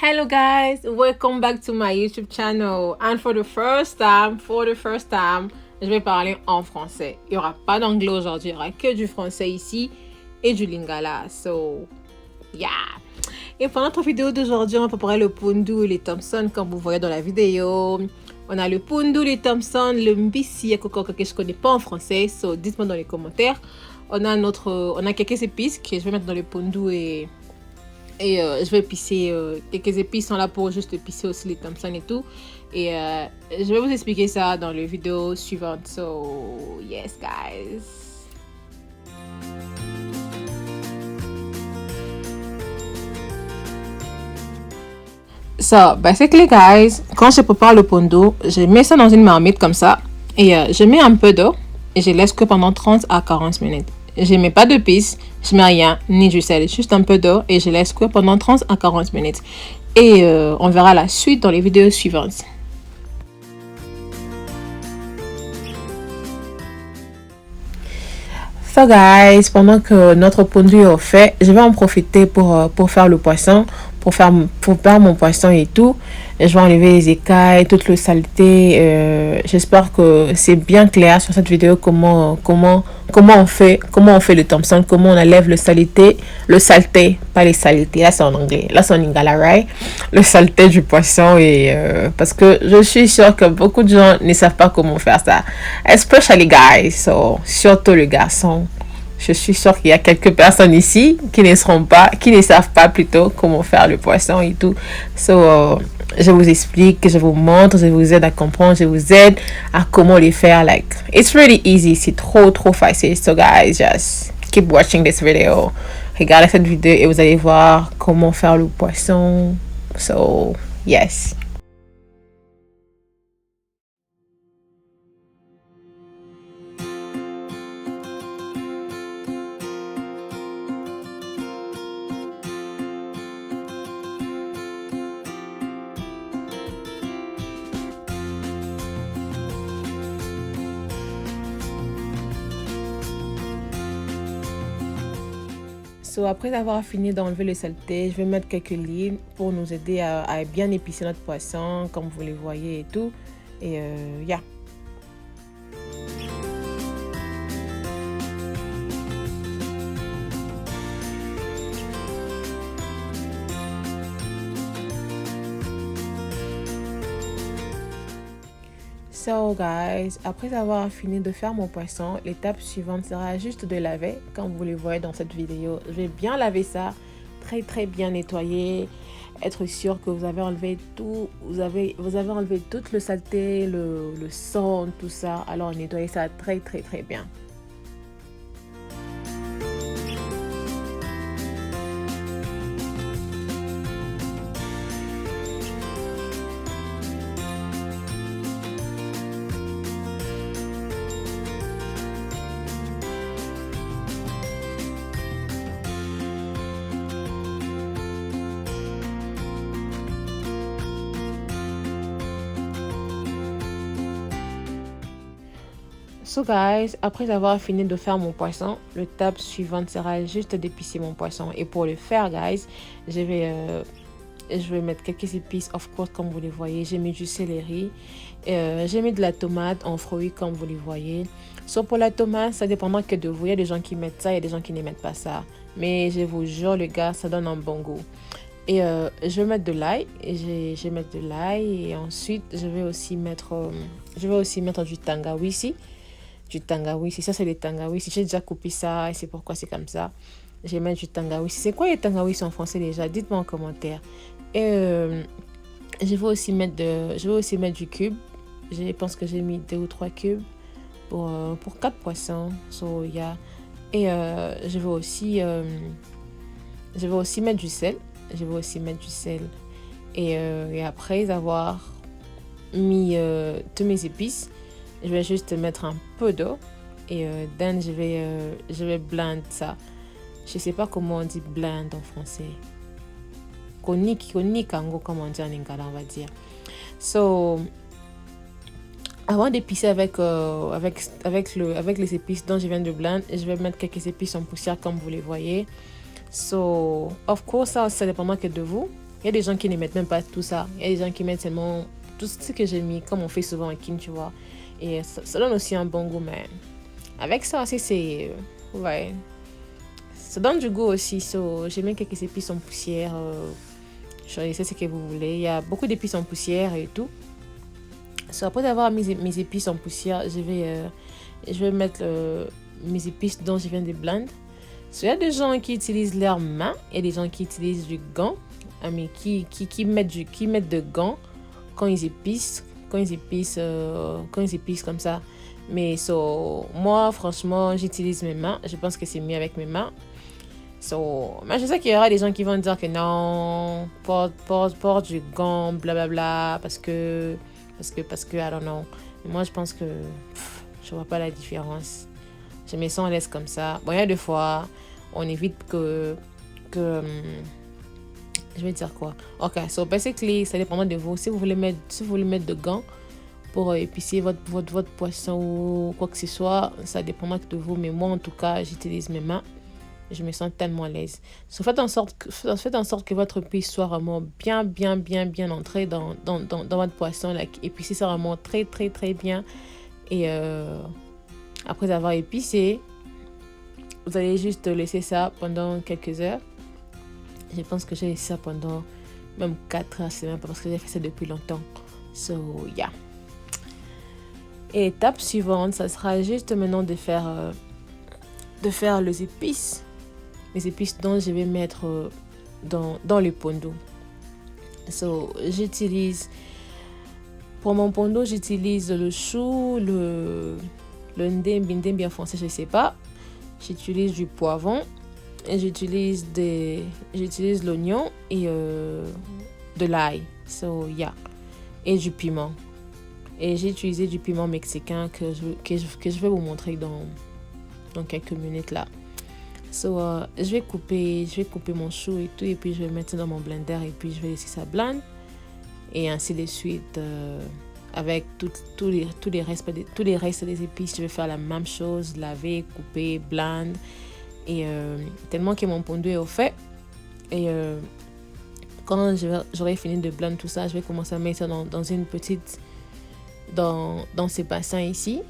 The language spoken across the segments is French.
Hello guys, welcome back to my YouTube channel. And for the first time, je vais parler en français. Il n'y aura pas d'anglais aujourd'hui, il n'y aura que du français ici et du lingala. So, yeah. Et pour notre vidéo d'aujourd'hui, on va préparer le pundu et les Thompson comme vous voyez dans la vidéo. On a le pundu, les Thompson, le mbisi, que je ne connais pas en français. So, dites-moi dans les commentaires. On a quelques épices que je vais mettre dans le pundu et je vais épicer quelques épices sont là pour juste épicer aussi les Thompson et tout. Et je vais vous expliquer ça dans la vidéo suivante. So, yes, guys. So, basically, guys, quand je prépare le pundu, je mets ça dans une marmite comme ça. Et je mets un peu d'eau et je laisse que pendant 30 à 40 minutes. Je mets pas d'épices, je mets rien, ni du sel, juste un peu d'eau et je laisse cuire pendant 30 à 40 minutes. Et on verra la suite dans les vidéos suivantes. So guys, pendant que notre pundu est fait, je vais en profiter pour faire le poisson, pour faire mon poisson et tout. Je vais enlever les écailles, toute la saleté. J'espère que c'est bien clair sur cette vidéo comment on fait le Thompson, comment on enlève le saleté, pas les saletés. Là c'est en anglais, là c'est en lingala, right? Le saleté du poisson et parce que je suis sûre que beaucoup de gens ne savent pas comment faire ça, especially guys, so, surtout les garçons. Je suis sûre qu'il y a quelques personnes ici qui ne savent pas plutôt comment faire le poisson et tout. So, je vous explique, je vous montre, je vous aide à comprendre, je vous aide à comment les faire. Like, it's really easy, c'est trop facile. So guys, just keep watching this video. Regardez cette vidéo et vous allez voir comment faire le poisson. So, yes. So, après avoir fini d'enlever le saleté, je vais mettre quelques lignes pour nous aider à bien épicer notre poisson, comme vous les voyez et tout. Et yeah. So guys, après avoir fini de faire mon poisson, l'étape suivante sera juste de laver, comme vous le voyez dans cette vidéo. Je vais bien laver ça, très bien nettoyer, être sûr que vous avez enlevé tout, vous avez enlevé toute le saleté, le sang, tout ça. Alors nettoyez ça très bien. So guys, après avoir fini de faire mon poisson, l'étape suivante sera juste d'épicer mon poisson. Et pour le faire, guys, je vais mettre quelques épices, of course, comme vous les voyez. J'ai mis du céleri, j'ai mis de la tomate en fruits, comme vous les voyez. So pour la tomate, ça dépendra que de vous. Il y a des gens qui mettent ça, il y a des gens qui ne mettent pas ça. Mais je vous jure, les gars, ça donne un bon goût. Et je vais mettre de l'ail. Je vais mettre de l'ail et ensuite, je vais aussi mettre du tangawizi. Du tangawizi, ça c'est le tangawizi, j'ai déjà coupé ça et c'est pourquoi c'est comme ça. Je vais mettre du tangawizi. C'est quoi les tangawizi en français déjà? Dites-moi en commentaire. Et je vais aussi mettre du cube. Je pense que j'ai mis 2 ou 3 cubes pour 4 poissons. So, yeah. Et je vais aussi mettre du sel. Et après avoir mis tous mes épices, je vais juste mettre un peu d'eau et then je vais blend ça. Je sais pas comment on dit blend en français. Kango, comme on dit en lingala, on va dire. So, avant d'épicer avec les épices dont je viens de blend, je vais mettre quelques épices en poussière comme vous les voyez. So, of course, ça dépendra que de vous. Il y a des gens qui ne mettent même pas tout ça. Il y a des gens qui mettent seulement tout ce que j'ai mis, comme on fait souvent en kin, tu vois. Et ça donne aussi un bon goût, mais avec ça aussi, c'est... ouais. Ça donne du goût aussi. J'ai mis quelques épices en poussière. Choisissez ce que vous voulez. Il y a beaucoup d'épices en poussière et tout. Après avoir mis mes épices en poussière, je vais mettre mes épices dont je viens de blend. Il y a des gens qui utilisent leurs mains. Il y a des gens qui utilisent du gant. Mais qui mettent de gants quand ils épicent. Quand ils épicent comme ça. Mais moi, franchement, j'utilise mes mains. Je pense que c'est mieux avec mes mains. Mais je sais qu'il y aura des gens qui vont dire que non, porte du gant, blablabla, parce que, I don't know. Mais moi, je pense que je vois pas la différence. Je me sens à l'aise comme ça. Bon, il y a des fois, on évite que je vais dire quoi. Ok, so basically, ça dépend de vous. Si vous voulez mettre de gants pour épicer votre poisson ou quoi que ce soit, ça dépend de vous. Mais moi, en tout cas, j'utilise mes mains. Je me sens tellement à l'aise. Faites en sorte que votre épice soit vraiment bien entrée dans votre poisson. Là, épicez ça vraiment très, très, très bien. Et après avoir épicé, vous allez juste laisser ça pendant quelques heures. Je pense que j'ai laissé ça pendant même 4 heures. C'est même pas parce que j'ai fait ça depuis longtemps. Yeah. Et étape suivante, ça sera juste maintenant de faire les épices. Les épices dont je vais mettre dans le pondo. Pour mon pondo, j'utilise le chou, le ndembi en français, je sais pas. J'utilise du poivron. Et j'utilise l'oignon et de l'ail. Yeah. Et du piment. Et j'ai utilisé du piment mexicain que je vais vous montrer dans quelques minutes là. Je vais couper mon chou et tout, et puis je vais le mettre dans mon blender, et puis je vais laisser ça blend. Et ainsi de suite, avec tous les restes des épices, je vais faire la même chose, laver, couper, blend. Et tellement que mon pondo est au fait. Et quand j'aurai fini de blend tout ça, je vais commencer à mettre ça dans une petite... dans ces bassins ici.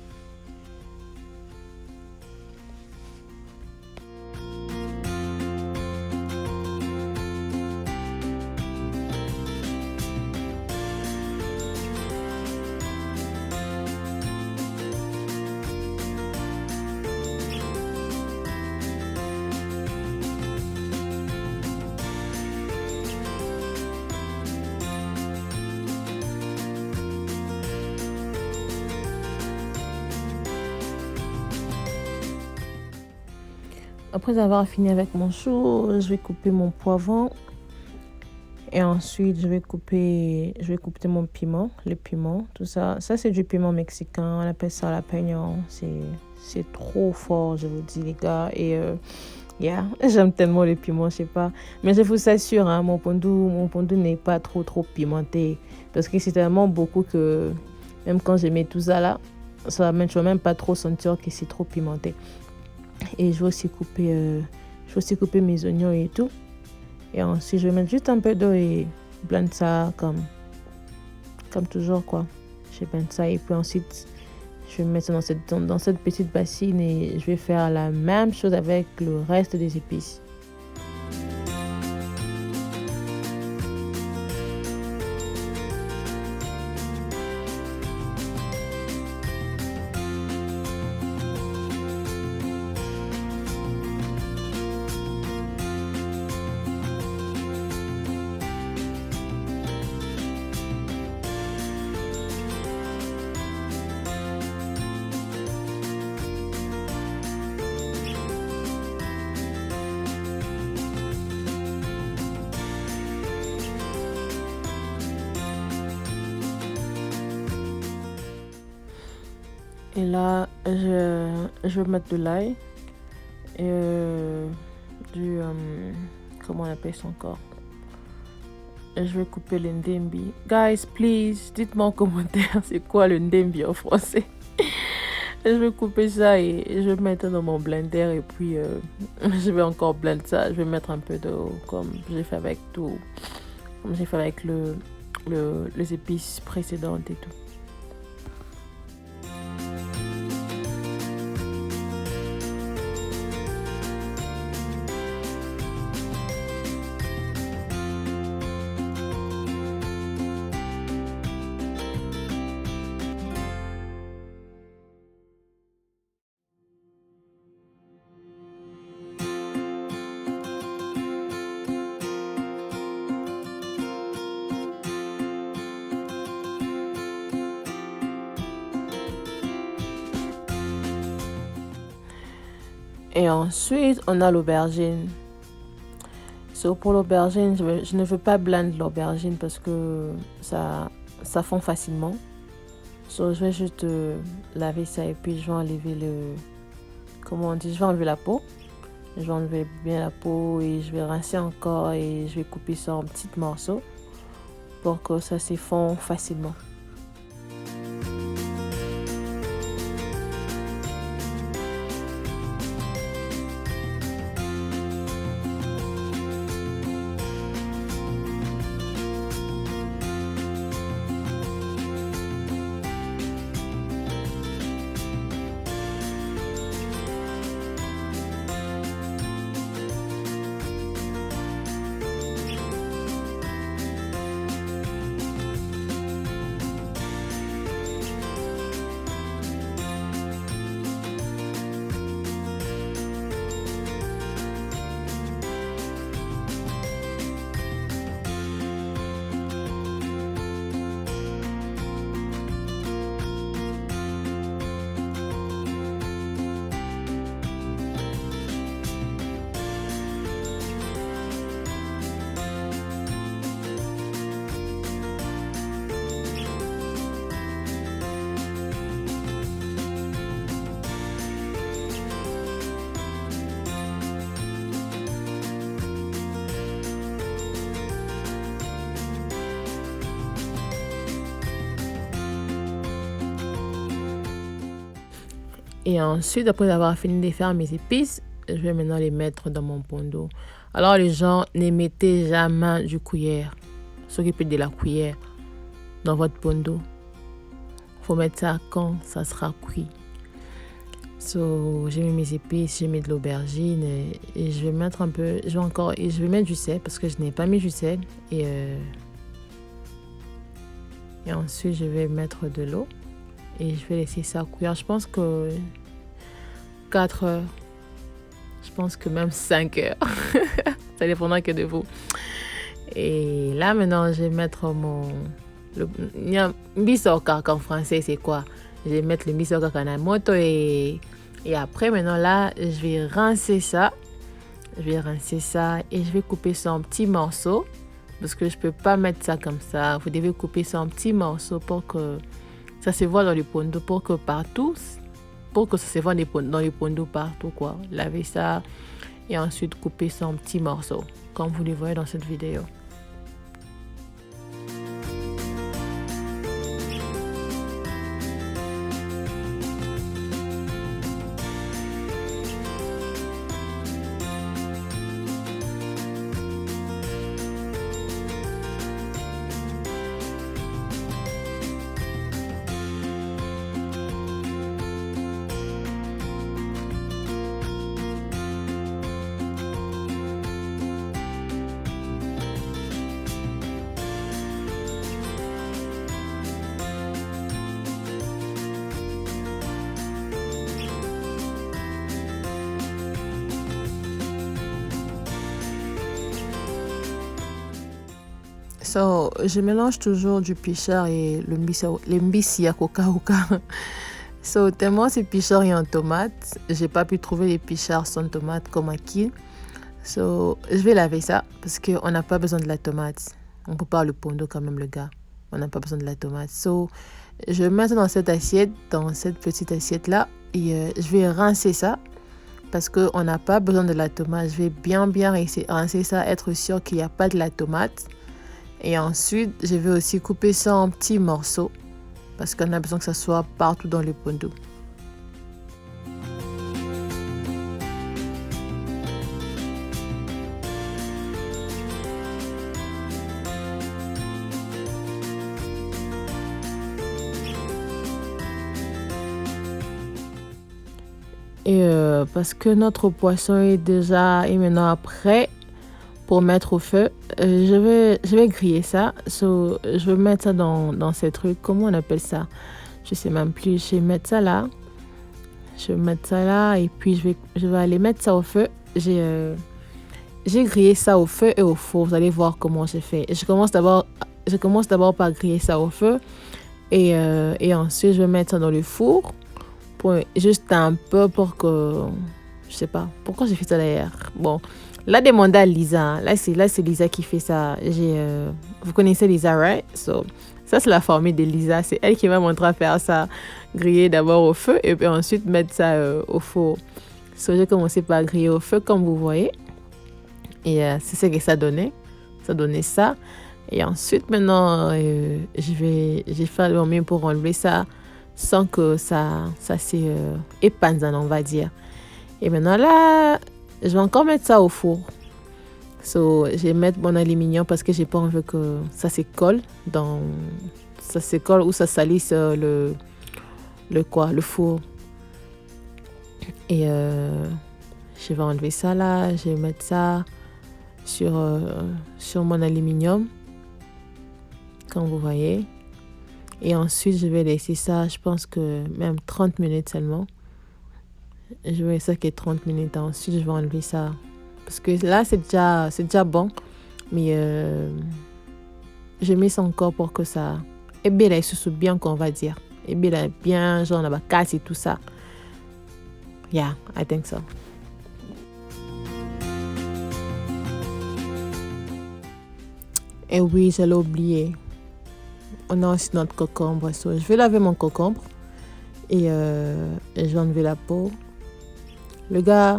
Après avoir fini avec mon chou, je vais couper mon poivron. Et ensuite, je vais couper mon piment, le piment, tout ça. Ça, c'est du piment mexicain. On appelle ça jalapeno. C'est trop fort, je vous dis, les gars. Et yeah, j'aime tellement le piment, je sais pas. Mais je vous assure, hein, mon pondo n'est pas trop pimenté. Parce que c'est tellement beaucoup que même quand je mets tout ça là, je ne vais même pas trop sentir que c'est trop pimenté. Et je vais aussi couper mes oignons et tout. Et ensuite, je vais mettre juste un peu d'eau et blend ça comme toujours, quoi. Je blend ça et puis ensuite, je vais mettre ça dans cette petite bassine et je vais faire la même chose avec le reste des épices. Et là, je vais mettre de l'ail et comment on appelle ça encore? Et je vais couper le ndembi. Guys, please, dites-moi en commentaire c'est quoi le ndembi en français. Et je vais couper ça et je vais mettre dans mon blender et puis je vais encore blender ça. Je vais mettre un peu d'eau comme j'ai fait avec tout comme j'ai fait avec les épices précédentes et tout. Et ensuite, on a l'aubergine. Pour l'aubergine, je ne veux pas blender l'aubergine parce que ça fond facilement. Je vais juste laver ça et puis je vais enlever je vais enlever la peau. Je vais enlever bien la peau et je vais rincer encore et je vais couper ça en petits morceaux pour que ça se fond facilement. Et ensuite, après avoir fini de faire mes épices, je vais maintenant les mettre dans mon pondo. Alors les gens, ne mettez jamais du cuillère, s'occuper de la cuillère dans votre pondo. Faut mettre ça quand ça sera cuit. J'ai mis mes épices, j'ai mis de l'aubergine et je vais mettre un peu, je vais mettre du sel parce que je n'ai pas mis du sel et ensuite je vais mettre de l'eau. Et je vais laisser ça cuire. Je pense que 4 heures. Je pense que même 5 heures. Ça dépendra que de vous. Et là, maintenant, je vais mettre il y a misoka en français, c'est quoi? Je vais mettre le misoka kanamoto et après, maintenant, là, je vais rincer ça. Je vais rincer ça et je vais couper ça en petits morceaux. Parce que je ne peux pas mettre ça comme ça. Vous devez couper ça en petits morceaux pour que ça se voit dans le pondo, pour que ça se voit dans le pondo partout, quoi. Lavez ça et ensuite couper ça en petits morceaux, comme vous le voyez dans cette vidéo. Je mélange toujours du pichard et le mbisi à coca. Tellement c'est pichard et en tomate, j'ai pas pu trouver les pichards sans tomate comme acquis. Je vais laver ça parce qu'on n'a pas besoin de la tomate. On peut pas le pondo quand même, le gars. On n'a pas besoin de la tomate. Je vais mettre dans cette petite assiette là et je vais rincer ça parce qu'on n'a pas besoin de la tomate. Je vais bien rincer ça, être sûr qu'il n'y a pas de la tomate. Et ensuite, je vais aussi couper ça en petits morceaux parce qu'on a besoin que ça soit partout dans le pondo. Et parce que notre poisson est maintenant prêt pour mettre au feu, je vais griller ça. So, je vais mettre ça dans ces trucs. Comment on appelle ça? Je sais même plus. Je vais mettre ça là. Je vais mettre ça là et puis je vais aller mettre ça au feu. J'ai grillé ça au feu et au four. Vous allez voir comment j'ai fait. Je commence d'abord par griller ça au feu et ensuite je vais mettre ça dans le four pour juste un peu pour que je sais pas pourquoi j'ai fait ça d'ailleurs. Bon, là demandez à Lisa. Là c'est Lisa qui fait ça. Vous connaissez Lisa, right? So, ça c'est la formule de Lisa. C'est elle qui m'a montré à faire ça. Griller d'abord au feu et puis ensuite mettre ça au four. So, j'ai commencé par griller au feu comme vous voyez. Et c'est ce que ça donnait. Ça donnait ça. Et ensuite, maintenant, j'ai fait le mieux pour enlever ça sans que ça s'épandane, on va dire. Et maintenant, là, je vais encore mettre ça au four. So, je vais mettre mon aluminium parce que j'ai pas envie que ça se colle ou ça salisse le four. Et je vais enlever ça là. Je vais mettre ça sur mon aluminium comme vous voyez et ensuite je vais laisser ça, je pense que même 30 minutes seulement. Je vais laisser ça que 30 minutes, ensuite je vais enlever ça parce que là c'est déjà bon, mais je mets ça encore pour que ça et bien là se bien qu'on va dire et bien là bien genre la casse et tout ça. Yeah, I think so. Et oui, j'allais oublier. On a aussi notre concombre. So, je vais laver mon concombre et je vais enlever la peau. Le gars,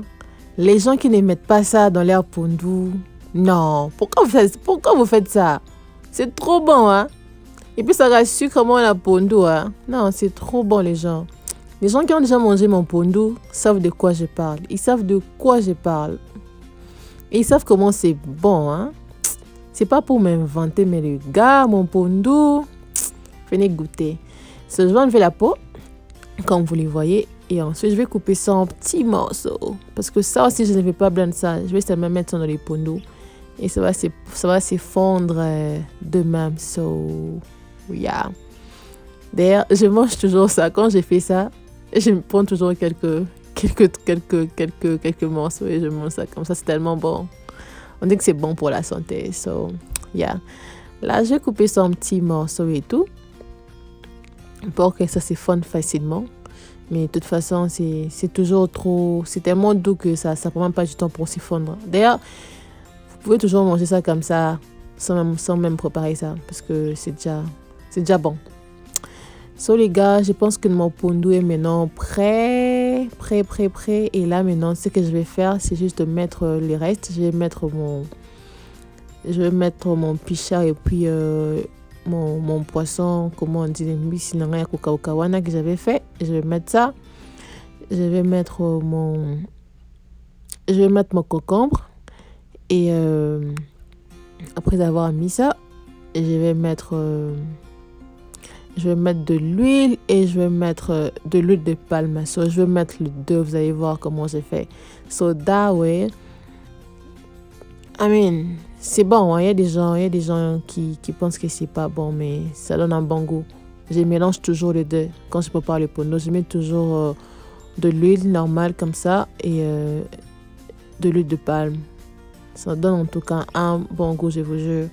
les gens qui ne mettent pas ça dans leur pondu, non. Pourquoi vous faites ça? C'est trop bon, hein? Et puis ça rassure comment la pondu, hein? Non, c'est trop bon, les gens. Les gens qui ont déjà mangé mon pondu savent de quoi je parle. Ils savent de quoi je parle. Et ils savent comment c'est bon, hein? C'est pas pour m'inventer, mais le gars, mon pondu, venez goûter. So, je vais enlever la peau, comme vous le voyez, et ensuite je vais couper ça en petits morceaux. Parce que ça aussi, je ne vais pas blender ça. Je vais seulement mettre ça dans les pondus. Et ça va se fondre de même. So, yeah. D'ailleurs, je mange toujours ça. Quand j'ai fait ça, je me prends toujours quelques morceaux et je mange ça comme ça. C'est tellement bon. On dit que c'est bon pour la santé. So, yeah. Là, je vais couper ça en petits morceaux et tout. Pour que ça se fonde facilement. Mais de toute façon, c'est toujours trop... C'est tellement doux que ça ne prend même pas du temps pour s'y fondre. D'ailleurs, vous pouvez toujours manger ça comme ça, sans même préparer ça. Parce que c'est déjà bon. So, les gars, je pense que mon pondu est maintenant prêt. Et là, maintenant, ce que je vais faire, c'est juste mettre les restes. Je vais mettre mon pichard et puis mon poisson, comment on dit, que j'avais fait. Je vais mettre ça. Je vais mettre mon concombre. Et après avoir mis ça, je vais mettre de l'huile et je vais mettre de l'huile de palme. So, je vais mettre le deux. Vous allez voir comment j'ai fait. So that way, I mean, c'est bon. Hein? Il y a des gens qui pensent que c'est pas bon, mais ça donne un bon goût. Je mélange toujours les deux. Quand je prépare le pondu, je mets toujours de l'huile normale comme ça et de l'huile de palme. Ça donne en tout cas un bon goût, je vous jure.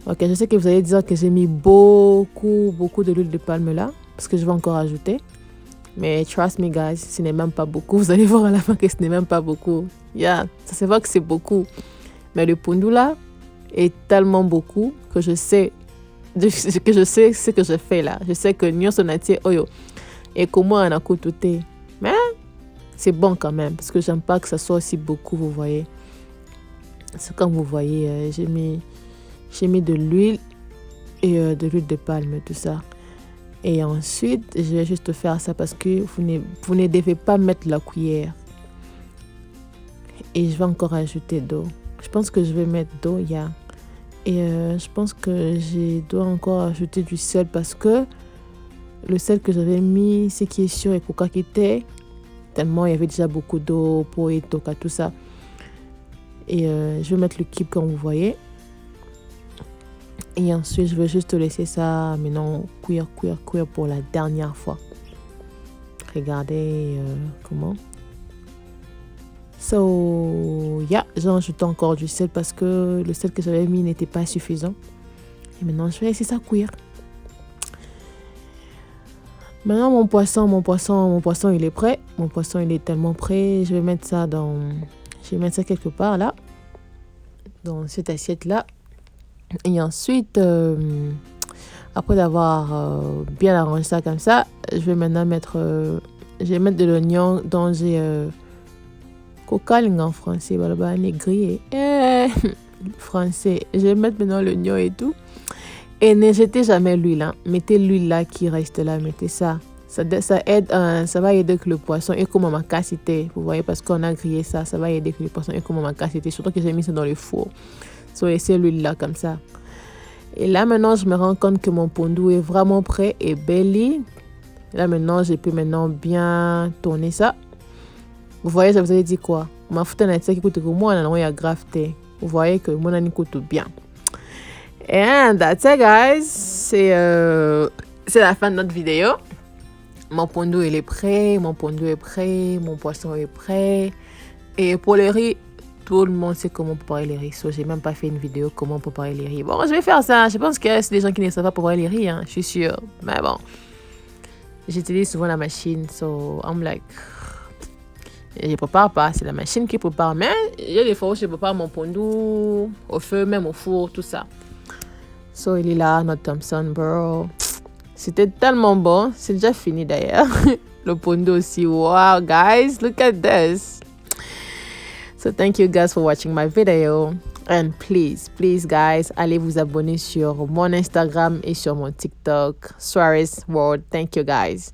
Ok, je sais que vous allez dire que j'ai mis beaucoup de l'huile de palme là, parce que je vais encore ajouter. Mais trust me guys, ce n'est même pas beaucoup. Vous allez voir à la fin que ce n'est même pas beaucoup. Yeah, ça se voit que c'est beaucoup. Mais le pondu là est tellement beaucoup que je sais ce que je fais là. Je sais que nous sommes oyo et comment on a coûté. Mais c'est bon quand même, parce que j'aime pas que ça soit aussi beaucoup, vous voyez. C'est comme vous voyez, j'ai mis de l'huile et de l'huile de palme, tout ça. Et ensuite, je vais juste faire ça parce que vous ne devez pas mettre la cuillère. Et je vais encore ajouter d'eau. Je pense que je vais mettre d'eau, yeah. Et je pense que je dois encore ajouter du sel parce que le sel que j'avais mis, ce qui est sûr et coca qui était, tellement il y avait déjà beaucoup d'eau, pour et toka, tout ça. Et je vais mettre le cube comme vous voyez. Et ensuite, je vais juste laisser ça maintenant cuire pour la dernière fois. Regardez comment. So, yeah, j'ai ajouté encore du sel parce que le sel que j'avais mis n'était pas suffisant. Et maintenant, je vais laisser ça cuire. Maintenant, mon poisson, il est prêt. Mon poisson, il est tellement prêt. Je vais mettre ça quelque part là. Dans cette assiette-là. Et ensuite, après d'avoir bien arrangé ça comme ça, je vais maintenant mettre de l'oignon dont j'ai cocaling en français, voilà, grillé. Français. Je vais mettre maintenant l'oignon et tout. Et ne jetez jamais l'huile. Hein. Mettez l'huile là qui reste là. Mettez ça. Ça aide, ça va aider que le poisson ait comme ma quantité. Vous voyez, parce qu'on a grillé ça, ça va aider que le poisson ait comme ma quantité. Surtout que j'ai mis ça dans le four. So, laissez l'huile là comme ça. Et là maintenant, je me rends compte que mon pondu est vraiment prêt et belly. Là maintenant, je peux bien tourner ça. Vous voyez, je vous ai dit quoi? Ma fouette n'a été qui coûte que moi, on a grafté. Vous voyez que mon ami coûte bien. And that's it, guys. C'est la fin de notre vidéo. Mon pondu il est prêt, mon pondu est prêt, mon poisson est prêt. Et pour le riz, tout le monde sait comment préparer les riz. So, j'ai même pas fait une vidéo comment préparer les riz. Bon, je vais faire ça. Je pense que c'est des gens qui ne savent pas préparer les riz, hein. Je suis sûre. Mais bon, j'utilise souvent la machine. So, I'm like, je prépare pas. C'est la machine qui prépare. Mais il y a des fois où je prépare mon pondu au feu, même au four, tout ça. So, il est là, notre Thompson, bro. C'était tellement bon. C'est déjà fini d'ailleurs. Le pondu aussi. Wow, guys, look at this. So thank you guys for watching my video. And please, guys, allez vous abonner sur mon Instagram et sur mon TikTok. Suarez World. Thank you, guys.